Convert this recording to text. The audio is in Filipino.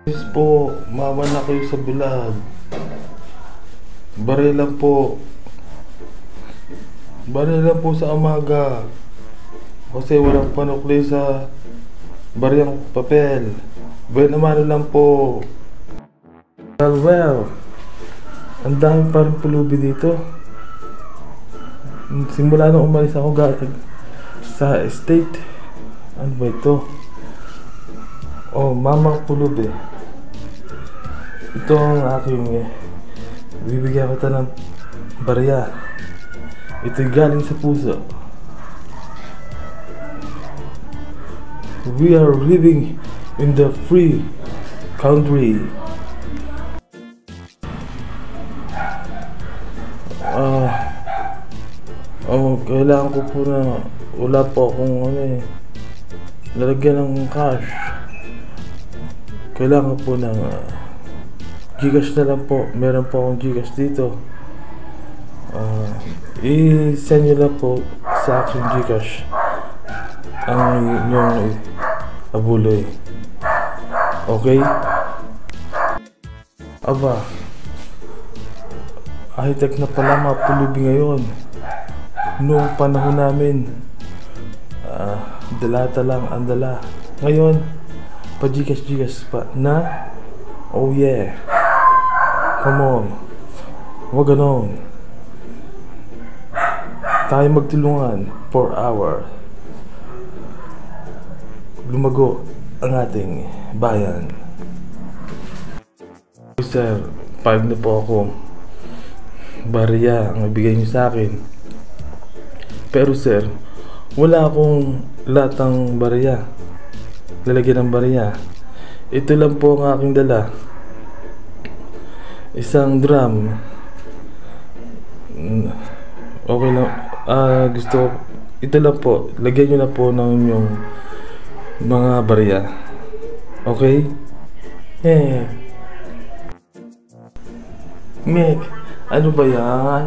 Yes po, mama na kayo sa bilag. Baril lang po. Baril lang po sa umaga. Kasi walang panukli sa bariyang papel. Buwan naman lang po. Well, ang dami parang pulubi dito. Simula nung umalis ako sa estate. Ano ba ito? Oh, mamang pulubi. Ito ang aking bibigyan kita ng barya. Ito'y galing sa puso. We are living in the free country. Kailangan ko po na wala po akong lalagyan ng cash. Kailangan po ng Gcash na lang po. Meron po akong Gcash dito. I-send nyo lang po sa aking Gcash ang inyong abuloy. Okay? Aba, high-tech na pala mga pulubi ngayon. Noong panahon namin, dalata lang ang dala. Ngayon, pa Gcash pa na. Oh yeah. Come on. Huwag ganon. Tayo magtulungan for hour. Lumago ang ating bayan. Sir, 5 na po ako. Barya ang ibigay niyo sa akin. Pero sir, wala akong latang barya. Lalagyan ng barya. Ito lang po ang aking dala. Isang drum. Okay lang. Gusto. Ito lang po. Lagyan nyo na po ng inyong mga barya. Okay? Mek, ano ba yan?